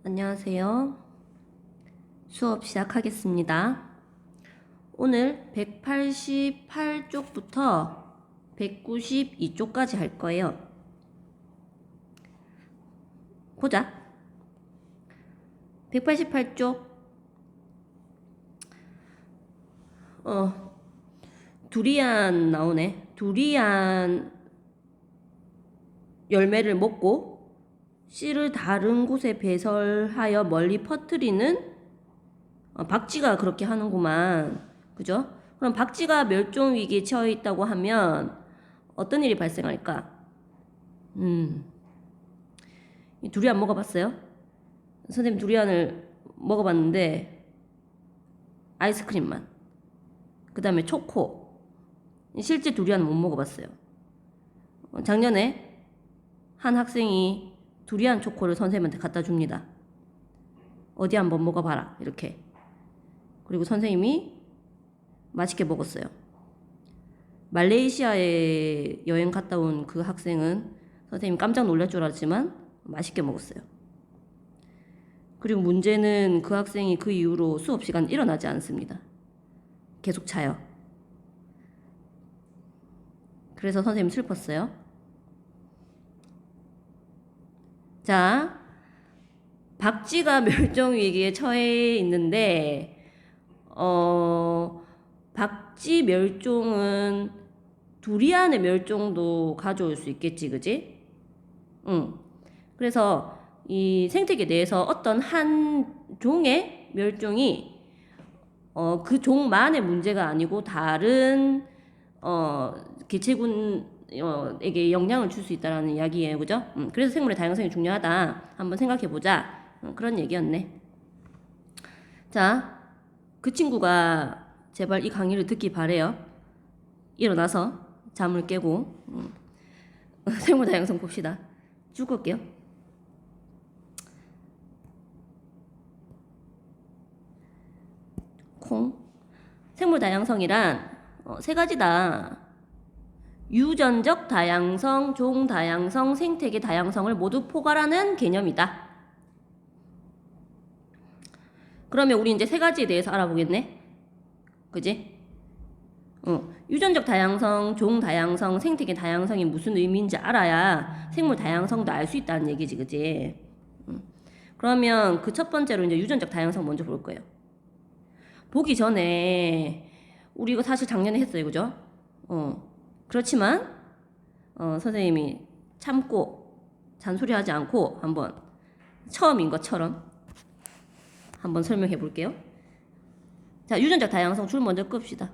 안녕하세요. 수업 시작하겠습니다. 오늘 188쪽부터 192쪽까지 할 거예요. 보자. 188쪽. 두리안 나오네. 두리안 열매를 먹고 씨를 다른 곳에 배설하여 멀리 퍼뜨리는 박쥐가 그렇게 하는구만. 그죠? 그럼 박쥐가 멸종 위기에 처해 있다고 하면 어떤 일이 발생할까? 이 두리안 먹어봤어요? 선생님 두리안을 먹어봤는데 아이스크림만. 그 다음에 초코. 실제 두리안은 못 먹어봤어요. 작년에 한 학생이 두리안 초코를 선생님한테 갖다 줍니다. 어디 한번 먹어봐라 이렇게. 그리고 선생님이 맛있게 먹었어요. 말레이시아에 여행 갔다 온 그 학생은 선생님이 깜짝 놀랄 줄 알았지만 맛있게 먹었어요. 그리고 문제는 그 학생이 그 이후로 수업 시간 일어나지 않습니다. 계속 자요. 그래서 선생님 슬펐어요. 자, 박쥐가 멸종 위기에 처해 있는데 박쥐 멸종은 두리안의 멸종도 가져올 수 있겠지, 그지? 그래서 이 생태계 내에서 어떤 한 종의 멸종이 그 종만의 문제가 아니고 다른 개체군에게 영향을 줄 수 있다라는 이야기예요, 그죠? 그래서 생물의 다양성이 중요하다. 한번 생각해보자. 그런 얘기였네. 자, 그 친구가 제발 이 강의를 듣기 바래요. 일어나서 잠을 깨고 생물 다양성 봅시다. 쭉 갈게요. 콩. 생물 다양성이란 세 가지다. 유전적 다양성, 종 다양성, 생태계 다양성을 모두 포괄하는 개념이다. 그러면 우리 이제 세 가지에 대해서 알아보겠네. 그지? 유전적 다양성, 종 다양성, 생태계 다양성이 무슨 의미인지 알아야 생물 다양성도 알 수 있다는 얘기지, 그지? 그러면 그 첫 번째로 이제 유전적 다양성 먼저 볼 거예요. 보기 전에 우리 이거 사실 작년에 했어요, 그죠? 그렇지만 선생님이 참고 잔소리하지 않고 한번 처음인 것처럼 한번 설명해 볼게요. 자, 유전적 다양성 줄 먼저 끕시다.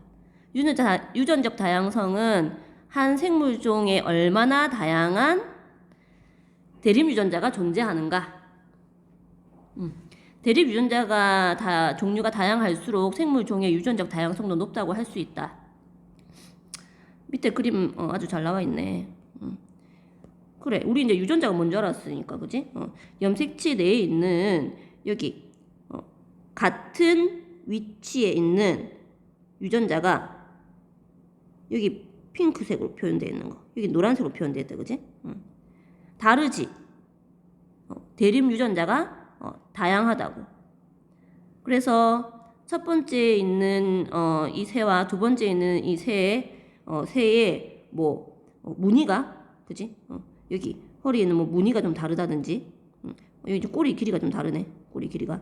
유전적 다양성은 한 생물종에 얼마나 다양한 대립 유전자가 존재하는가. 대립 유전자가 종류가 다양할수록 생물종의 유전적 다양성도 높다고 할 수 있다. 밑에 그림 아주 잘 나와 있네. 그래, 우리 이제 유전자가 뭔지 알았으니까, 그지? 염색체 내에 있는 여기 같은 위치에 있는 유전자가 여기 핑크색으로 표현되어 있는 거, 여기 노란색으로 표현되어 있다, 그지? 다르지? 대립 유전자가 다양하다고. 그래서 첫 번째에 있는 이 새와 두 번째에 있는 이 새의 뭐 무늬가, 그지? 여기 허리에는 뭐 무늬가 좀 다르다든지, 여기 꼬리 길이가 좀 다르네. 꼬리 길이가.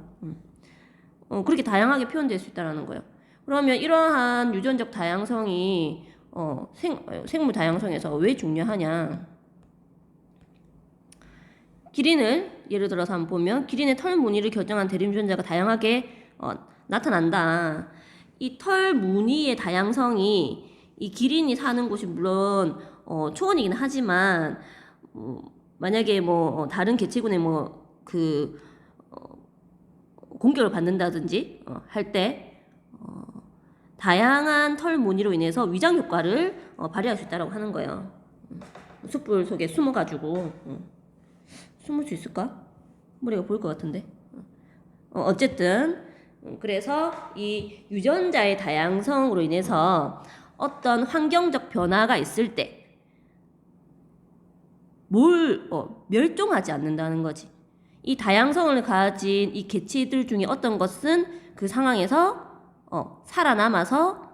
그렇게 다양하게 표현될 수 있다는 거예요. 그러면 이러한 유전적 다양성이 생물 다양성에서 왜 중요하냐? 기린을 예를 들어서 한번 보면 기린의 털 무늬를 결정한 대립 유전자가 다양하게 나타난다. 이 털 무늬의 다양성이 이 기린이 사는 곳이 물론 초원이긴 하지만 만약에 뭐 다른 개체군의 공격을 받는다든지 할 때 다양한 털 무늬로 인해서 위장 효과를 발휘할 수 있다고 하는 거예요. 숯불 속에 숨어가지고 숨을 수 있을까? 머리가 보일 것 같은데. 어쨌든 그래서 이 유전자의 다양성으로 인해서 어떤 환경적 변화가 있을 때 멸종하지 않는다는 거지. 이 다양성을 가진 이 개체들 중에 어떤 것은 그 상황에서 살아남아서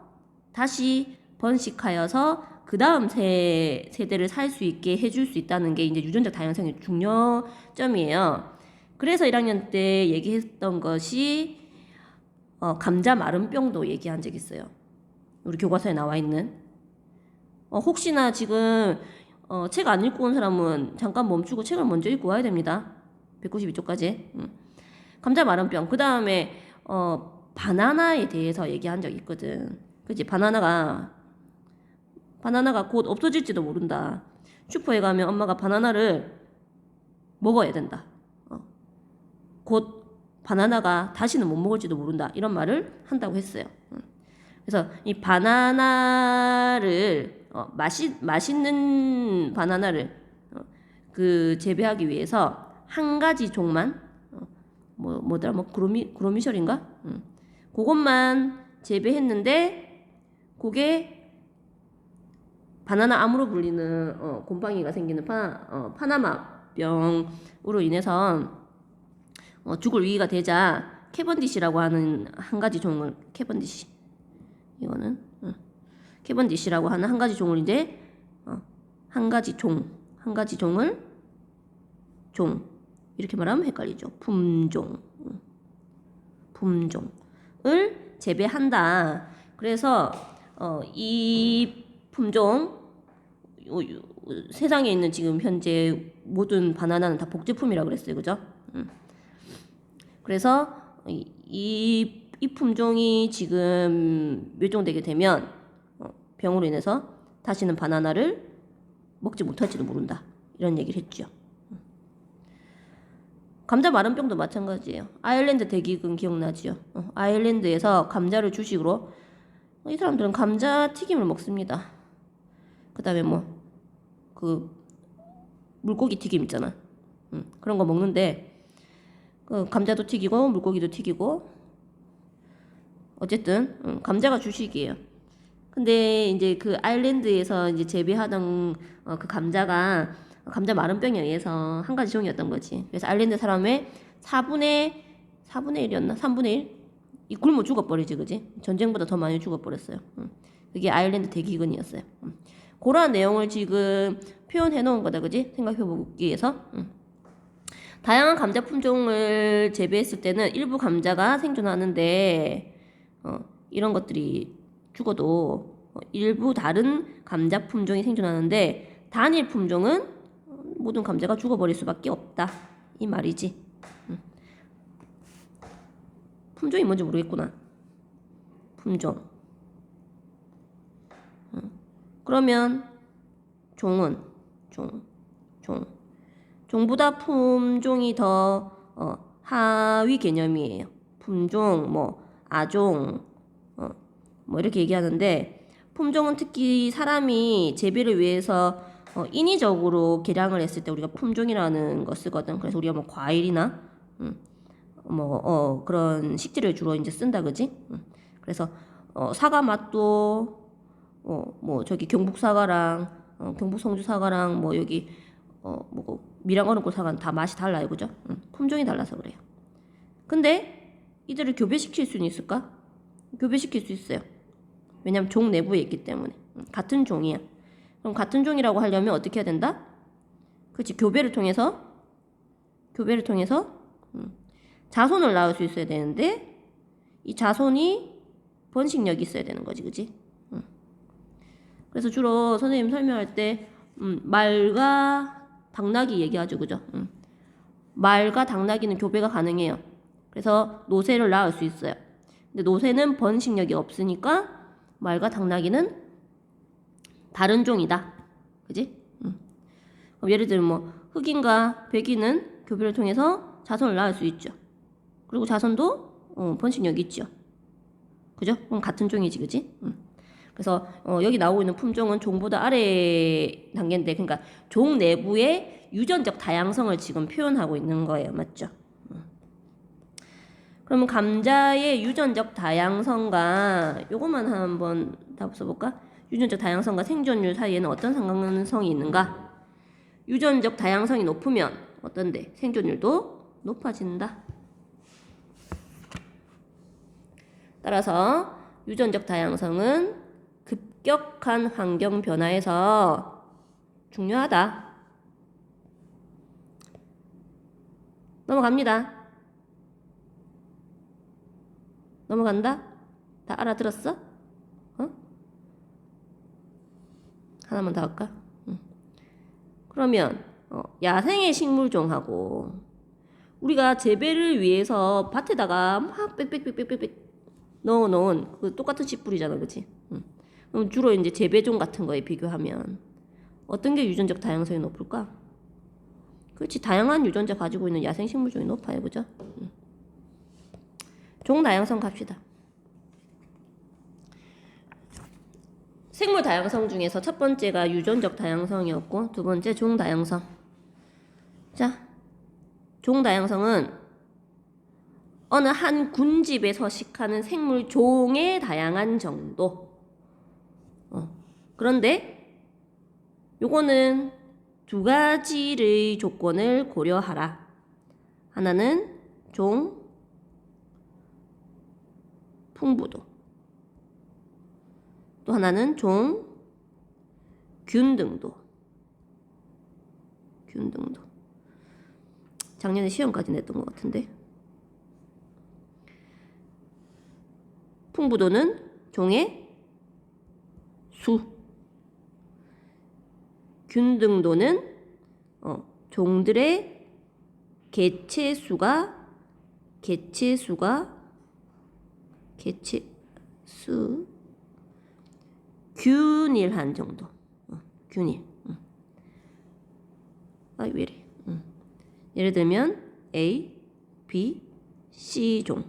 다시 번식하여서 그 다음 세대를 살 수 있게 해줄 수 있다는 게 이제 유전적 다양성의 중요점이에요. 그래서 1학년 때 얘기했던 것이 감자 마름병도 얘기한 적 있어요. 우리 교과서에 나와 있는. 혹시나 지금 책 안 읽고 온 사람은 잠깐 멈추고 책을 먼저 읽고 와야 됩니다. 192쪽까지. 감자 마름병. 그 다음에 바나나에 대해서 얘기한 적 있거든. 그치? 바나나가 곧 없어질지도 모른다. 슈퍼에 가면 엄마가 바나나를 먹어야 된다. 곧 바나나가 다시는 못 먹을지도 모른다. 이런 말을 한다고 했어요. 그래서 이 바나나를 맛있는 바나나를 그 재배하기 위해서 한 가지 종만 뭐더라 그로미셜인가? 그것만 재배했는데 그게 바나나 암으로 불리는 곰팡이가 생기는 파나마병으로 인해서 죽을 위기가 되자 캐번디시라고 하는 한 가지 종을 캐번디시 이거는 캐번디시라고 하는 한 가지 종을 이제 한 가지 종을 이렇게 말하면 헷갈리죠. 품종을 재배한다. 그래서 이 품종 세상에 있는 지금 현재 모든 바나나는 다 복제품이라고 그랬어요. 그죠? 그래서 이 품종이 지금 멸종되게 되면 병으로 인해서 다시는 바나나를 먹지 못할지도 모른다. 이런 얘기를 했죠. 감자 마름병도 마찬가지예요. 아일랜드 대기근 기억나지요? 아일랜드에서 감자를 주식으로 이 사람들은 감자 튀김을 먹습니다. 그 다음에 그 물고기 튀김 있잖아. 그런 거 먹는데 그 감자도 튀기고 물고기도 튀기고 어쨌든 감자가 주식이에요. 근데 이제 그 아일랜드에서 이제 재배하던 그 감자가 감자 마름병에 의해서 한 가지 종이었던 거지. 그래서 아일랜드 사람의 4분의 1이었나? 3분의 1? 이 굶어 죽어버리지, 그지? 전쟁보다 더 많이 죽어버렸어요. 그게 아일랜드 대기근이었어요. 그러한 내용을 지금 표현해 놓은 거다, 그지? 생각해 보기 위해서. 다양한 감자 품종을 재배했을 때는 일부 감자가 생존하는데 이런 것들이 죽어도 일부 다른 감자 품종이 생존하는데 단일 품종은 모든 감자가 죽어버릴 수밖에 없다. 이 말이지. 품종이 뭔지 모르겠구나. 품종. 그러면 종은 종보다 품종이 더 하위 개념이에요. 품종, 아종, 이렇게 얘기하는데 품종은 특히 사람이 재배를 위해서 인위적으로 개량을 했을 때 우리가 품종이라는 거 쓰거든. 그래서 우리가 과일이나 그런 식재를 주로 이제 쓴다, 그지? 그래서 사과 맛도 저기 경북 사과랑 경북 성주 사과랑 여기 밀양 얼음골 사과는 다 맛이 달라요, 그죠? 품종이 달라서 그래요. 근데 이들을 교배시킬 수는 있을까? 교배시킬 수 있어요. 왜냐면 종 내부에 있기 때문에. 같은 종이야. 그럼 같은 종이라고 하려면 어떻게 해야 된다? 그렇지, 교배를 통해서 자손을 낳을 수 있어야 되는데 이 자손이 번식력이 있어야 되는 거지, 그지? 그래서 주로 선생님 설명할 때 말과 당나귀 얘기하죠, 그죠? 말과 당나귀는 교배가 가능해요. 그래서 노새를 낳을 수 있어요. 근데 노새는 번식력이 없으니까 말과 당나귀는 다른 종이다, 그지? 그럼 예를 들면 흑인과 백인은 교배를 통해서 자손을 낳을 수 있죠. 그리고 자손도 번식력이 있죠. 그죠? 그럼 같은 종이지, 그지? 그래서 여기 나오고 있는 품종은 종보다 아래 단계인데, 그러니까 종 내부의 유전적 다양성을 지금 표현하고 있는 거예요, 맞죠? 그러면 감자의 유전적 다양성과 요것만 한번 답 써볼까? 유전적 다양성과 생존율 사이에는 어떤 상관성이 있는가? 유전적 다양성이 높으면 어떤데? 생존율도 높아진다. 따라서 유전적 다양성은 급격한 환경 변화에서 중요하다. 넘어갑니다. 넘어간다? 다 알아들었어? 어? 하나만 더 할까? 그러면 야생의 식물종하고 우리가 재배를 위해서 밭에다가 막 빽빽빽빽빽 넣어놓은 그 똑같은 씨 뿌리잖아, 그치? 그럼 주로 이제 재배종 같은 거에 비교하면 어떤 게 유전적 다양성이 높을까? 그렇지, 다양한 유전자 가지고 있는 야생 식물종이 높아요, 그죠? 종 다양성 갑시다. 생물 다양성 중에서 첫 번째가 유전적 다양성이었고 두 번째 종 다양성. 자, 종 다양성은 어느 한 군집에 서식하는 생물 종의 다양한 정도. 그런데 요거는 두 가지의 조건을 고려하라. 하나는 종 풍부도, 또 하나는 종 균등도. 작년에 시험까지 냈던 것 같은데. 풍부도는 종의 수, 균등도는 종들의 개체수 균일한 정도. 균일. 아, 왜 이래? 예를 들면 A, B, C 종.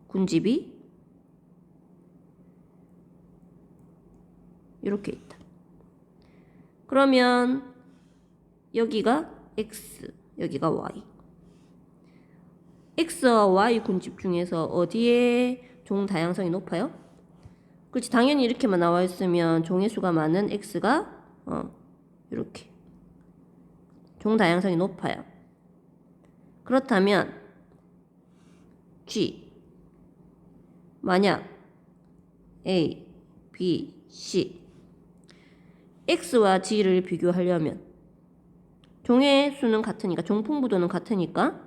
군집이 이렇게 있다. 그러면 여기가 X, 여기가 Y. X와 Y 군집 중에서 어디에 종 다양성이 높아요? 그렇지, 당연히 이렇게만 나와 있으면 종의 수가 많은 X가 이렇게 종 다양성이 높아요. 그렇다면 G, 만약 A, B, C, X와 G를 비교하려면 종의 수는 같으니까, 종 풍부도는 같으니까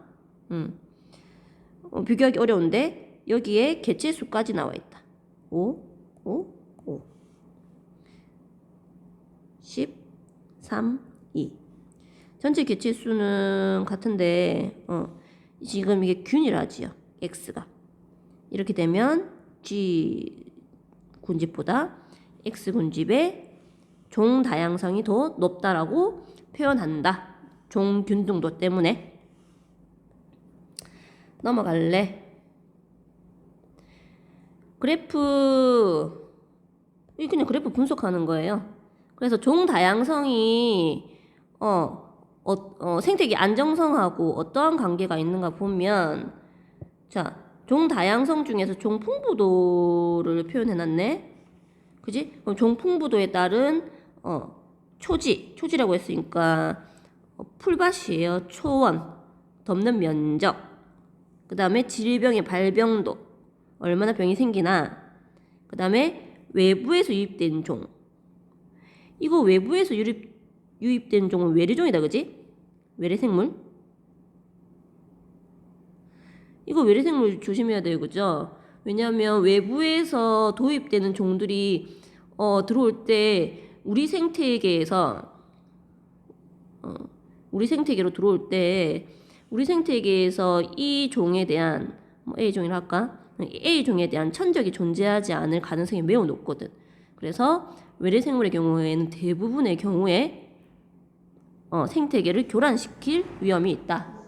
비교하기 어려운데 여기에 개체 수까지 나와 있다. 5, 10, 3, 2. 전체 개체 수는 같은데 지금 이게 균일하지요. X가. 이렇게 되면 G 군집보다 X 군집의 종 다양성이 더 높다라고 표현한다. 종 균등도 때문에. 넘어갈래. 그래프, 이 그냥 그래프 분석하는 거예요. 그래서 종 다양성이 생태계 안정성하고 어떠한 관계가 있는가 보면, 자, 종 다양성 중에서 종 풍부도를 표현해놨네. 그지? 그럼 종 풍부도에 따른 초지라고 했으니까 풀밭이에요. 초원, 덮는 면적, 그 다음에 질병의 발병도, 얼마나 병이 생기나, 그 다음에 외부에서 유입된 종. 이거 외부에서 유입된 종은 외래종이다, 그지? 외래생물. 이거 외래생물 조심해야 돼요, 그죠? 왜냐하면 외부에서 도입되는 종들이 들어올 때 우리 생태계에서 우리 생태계로 들어올 때 우리 생태계에서 이 종에 대한 A종이라 할까? A종에 대한 천적이 존재하지 않을 가능성이 매우 높거든. 그래서 외래생물의 경우에는 대부분의 경우에 생태계를 교란시킬 위험이 있다.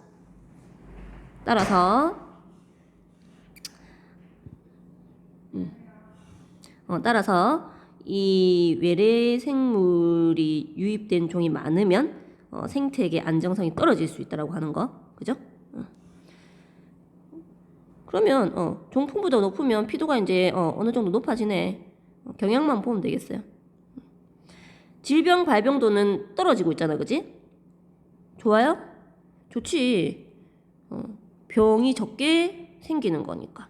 따라서 이 외래생물이 유입된 종이 많으면 생태계 안정성이 떨어질 수 있다라고 하는 거, 그죠? 그러면 종 풍부도 높으면 피도가 이제 어느 정도 높아지네. 경향만 보면 되겠어요. 질병 발병도는 떨어지고 있잖아, 그지? 좋아요? 좋지. 병이 적게 생기는 거니까.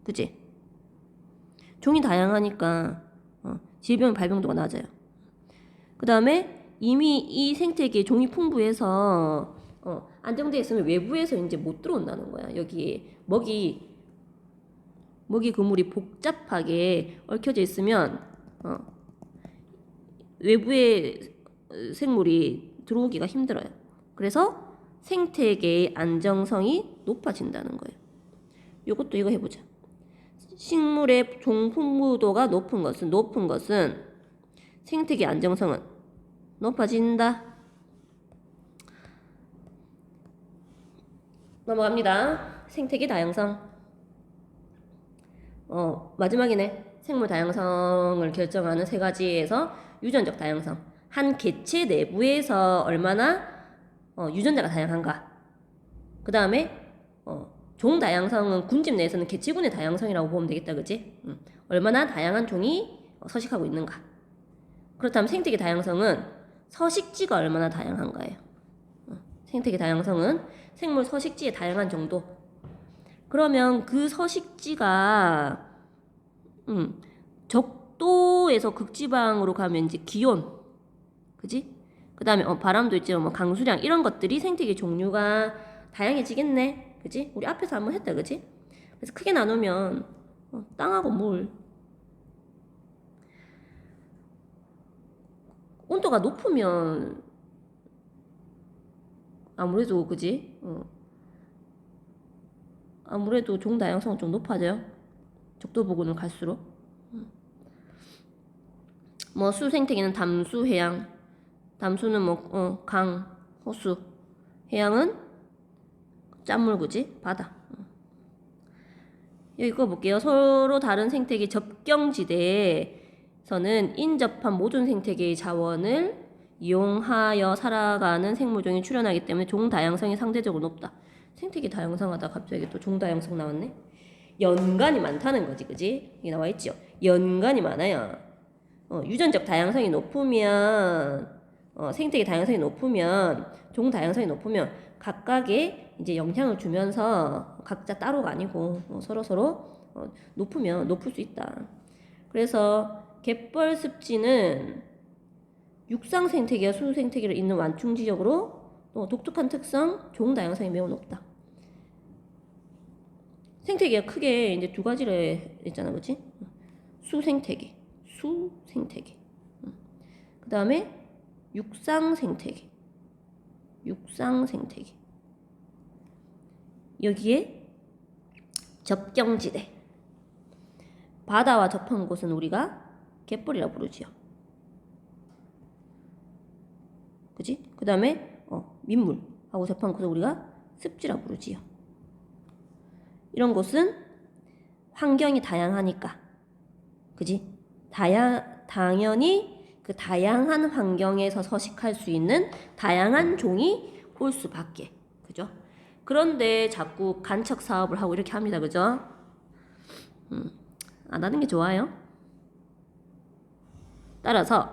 그치? 종이 다양하니까 질병 발병도가 낮아요. 그 다음에 이미 이 생태계에 종이 풍부해서 안정되어 있으면 외부에서 이제 못 들어온다는 거야. 여기 먹이 그물이 복잡하게 얽혀져 있으면 외부의 생물이 들어오기가 힘들어요. 그래서 생태계의 안정성이 높아진다는 거예요. 이것도 이거 해보자. 식물의 종 풍부도가 높은 것은 생태계 안정성은 높아진다. 넘어갑니다. 생태계 다양성. 마지막이네. 생물 다양성을 결정하는 세 가지에서 유전적 다양성. 한 개체 내부에서 얼마나 유전자가 다양한가. 그 다음에 종 다양성은 군집 내에서는 개체군의 다양성이라고 보면 되겠다, 그지? 얼마나 다양한 종이 서식하고 있는가. 그렇다면 생태계 다양성은 서식지가 얼마나 다양한가예요. 생태계 다양성은 생물 서식지의 다양한 정도. 그러면 그 서식지가 적도에서 극지방으로 가면 이제 기온, 그지? 그 다음에 바람도 있지만 뭐 강수량 이런 것들이 생태계 종류가 다양해지겠네, 그지? 우리 앞에서 한번 했다, 그지? 그래서 크게 나누면 땅하고 물, 온도가 높으면 아무래도 그지? 아무래도 종 다양성은 좀 높아져요. 적도 부근을 갈수록. 뭐 수 생태계는 담수, 해양. 담수는 뭐 강, 호수. 해양은 짠물, 그지? 바다. 여기 거 볼게요. 서로 다른 생태계 접경지대에서는 인접한 모든 생태계의 자원을 이용하여 살아가는 생물종이 출현하기 때문에 종 다양성이 상대적으로 높다. 생태계 다양성하다 갑자기 또 종 다양성 나왔네. 연간이 많다는 거지, 그지? 이게 나와 있죠. 연간이 많아요. 유전적 다양성이 높으면 생태계 다양성이 높으면 종 다양성이 높으면 각각의 이제 영향을 주면서 각자 따로가 아니고 서로 높으면 높을 수 있다. 그래서 갯벌 습지는 육상 생태계와 수 생태계를 잇는 완충 지역으로 독특한 특성, 종 다양성이 매우 높다. 생태계가 크게 이제 두 가지를 했잖아, 그렇지? 수 생태계. 그 다음에 육상 생태계. 여기에 접경지대. 바다와 접한 곳은 우리가 갯벌이라고 부르지요. 그지? 그 다음에 민물하고 접한 곳은 우리가 습지라고 부르지요. 이런 곳은 환경이 다양하니까, 그지? 당연히 그 다양한 환경에서 서식할 수 있는 다양한 종이 올 수밖에, 그죠? 그런데 자꾸 간척 사업을 하고 이렇게 합니다, 그죠? 안 하는 게 좋아요. 따라서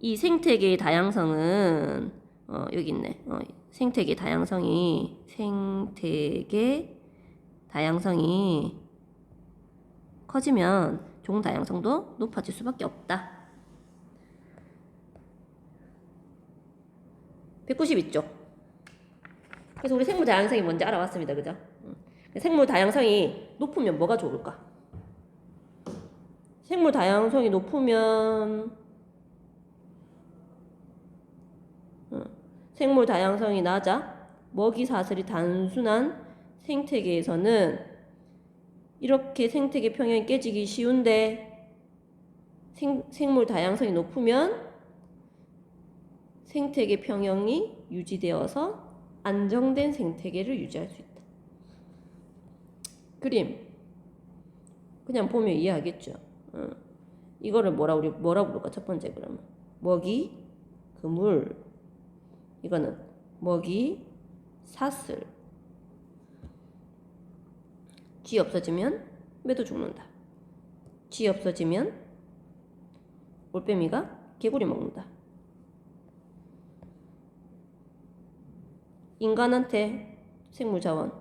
이 생태계의 다양성은 여기 있네. 생태계 다양성이 커지면 종 다양성도 높아질 수밖에 없다. 192쪽. 그래서 우리 생물 다양성이 뭔지 알아봤습니다, 그죠? 생물 다양성이 높으면 뭐가 좋을까? 생물 다양성이 높으면 생물 다양성이 낮아 먹이 사슬이 단순한 생태계에서는 이렇게 생태계 평형이 깨지기 쉬운데 생물 다양성이 높으면 생태계 평형이 유지되어서 안정된 생태계를 유지할 수 있다. 그림 그냥 보면 이해하겠죠. 이거를 뭐라 부를까? 첫 번째 그러면 먹이, 그물. 이거는 먹이, 사슬. 쥐 없어지면 매도 죽는다. 쥐 없어지면 올빼미가 개구리 먹는다. 인간한테 생물자원.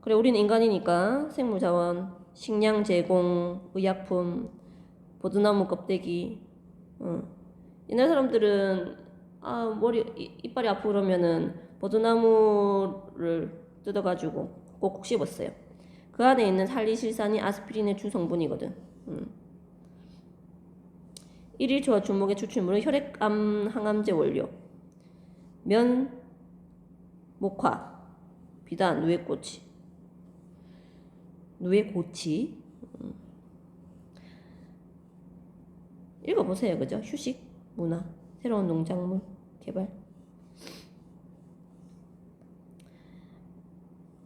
그래, 우리는 인간이니까 생물자원, 식량 제공, 의약품, 버드나무 껍데기. 옛날 사람들은 이빨이 아프고 그러면은 버드나무를 뜯어가지고 꼭꼭 씹었어요. 그 안에 있는 살리실산이 아스피린의 주 성분이거든. 1일초와 주목의 추출물은 혈액암 항암제 원료, 면, 목화, 비단, 누에꼬치. 읽어보세요. 그죠? 휴식, 문화, 새로운 농작물 개발.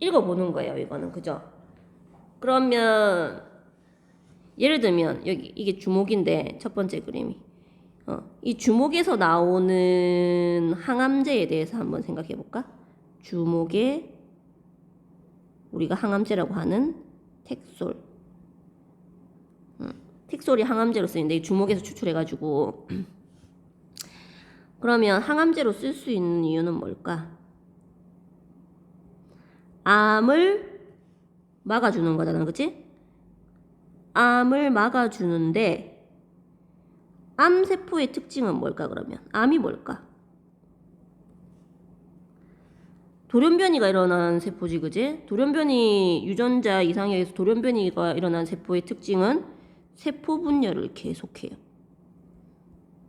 읽어보는 거예요. 이거는. 그죠? 그러면 예를 들면 여기 이게 주목인데 첫 번째 그림이 이 주목에서 나오는 항암제에 대해서 한번 생각해 볼까? 주목에 우리가 항암제라고 하는 텍솔. 텍솔이 항암제로 쓰이는데 이 주목에서 추출해가지고 그러면 항암제로 쓸 수 있는 이유는 뭘까? 암을 막아주는 거잖아, 그치? 암을 막아주는데 암세포의 특징은 뭘까 그러면? 암이 뭘까? 돌연변이가 일어난 세포지, 그지? 돌연변이 유전자 이상에 의해서 돌연변이가 일어난 세포의 특징은 세포 분열을 계속해요.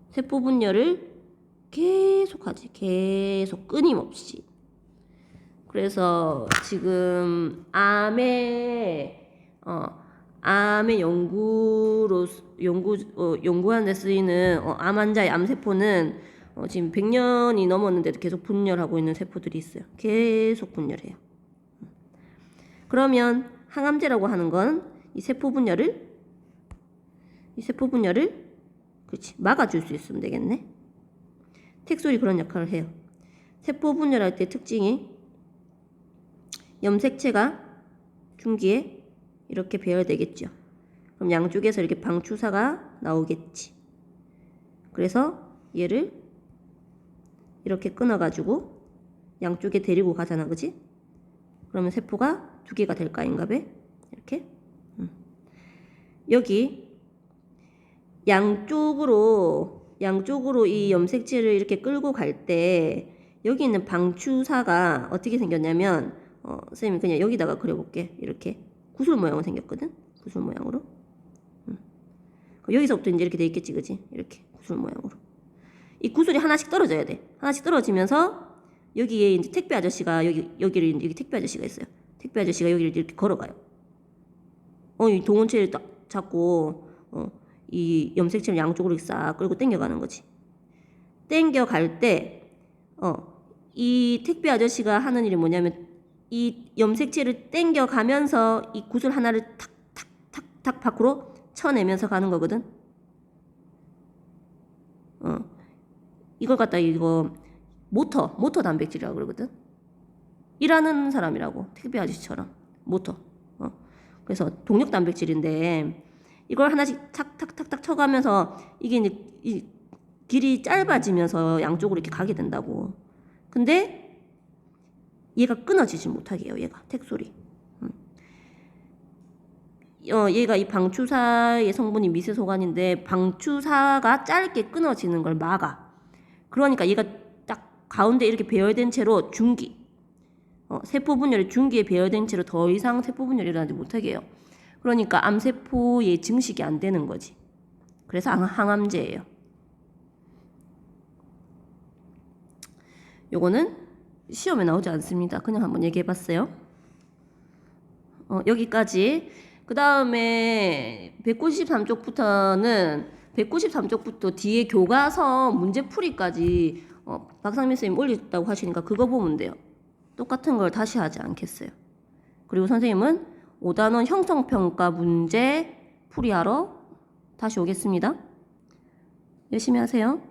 세포 분열을 계속하지. 계속 끊임없이. 그래서 지금 암의 연구하는 데 쓰이는 암 환자의 암세포는 지금 100년이 넘었는데도 계속 분열하고 있는 세포들이 있어요. 계속 분열해요. 그러면 항암제라고 하는 건 이 세포 분열을 그렇지, 막아줄 수 있으면 되겠네. 텍솔이 그런 역할을 해요. 세포 분열할 때 특징이 염색체가 중기에 이렇게 배열되겠죠. 그럼 양쪽에서 이렇게 방추사가 나오겠지. 그래서 얘를 이렇게 끊어가지고 양쪽에 데리고 가잖아, 그지? 그러면 세포가 2개가 될까, 인가배? 이렇게. 여기 양쪽으로 이 염색체를 이렇게 끌고 갈 때 여기 있는 방추사가 어떻게 생겼냐면 선생님이 그냥 여기다가 그려볼게. 이렇게 구슬 모양으로 생겼거든. 구슬 모양으로. 여기서부터 이제 이렇게 돼 있겠지, 그지? 이렇게 구슬 모양으로. 이 구슬이 하나씩 떨어져야 돼. 하나씩 떨어지면서 여기에 이제 택배 아저씨가 여기 택배 아저씨가 있어요. 택배 아저씨가 여기를 이렇게 걸어가요. 이 동원체를 잡고 이 염색체를 양쪽으로 싹 끌고 당겨가는 거지. 당겨갈 때 이 택배 아저씨가 하는 일이 뭐냐면 이 염색체를 당겨가면서 이 구슬 하나를 탁탁탁탁 밖으로 쳐내면서 가는 거거든. 이걸 갖다 이거 모터 단백질이라고 그러거든. 일하는 사람이라고, 택배 아저씨처럼 모터. 그래서 동력 단백질인데 이걸 하나씩 탁탁탁탁 쳐가면서 이게 이제 이 길이 짧아지면서 양쪽으로 이렇게 가게 된다고. 근데 얘가 끊어지지 못하게 해요. 얘가 텍솔이. 얘가 이 방추사의 성분이 미세소관인데 방추사가 짧게 끊어지는 걸 막아. 그러니까 얘가 딱 가운데 이렇게 배열된 채로 중기, 세포 분열이 중기에 배열된 채로 더 이상 세포 분열이 일어나지 못하게 해요. 그러니까 암세포의 증식이 안 되는 거지. 그래서 항암제예요. 요거는 시험에 나오지 않습니다. 그냥 한번 얘기해봤어요. 여기까지. 그 다음에 193쪽부터 뒤에 교과서 문제풀이까지 박상민 선생님 올렸다고 하시니까 그거 보면 돼요. 똑같은 걸 다시 하지 않겠어요. 그리고 선생님은 5단원 형성평가 문제 풀이하러 다시 오겠습니다. 열심히 하세요.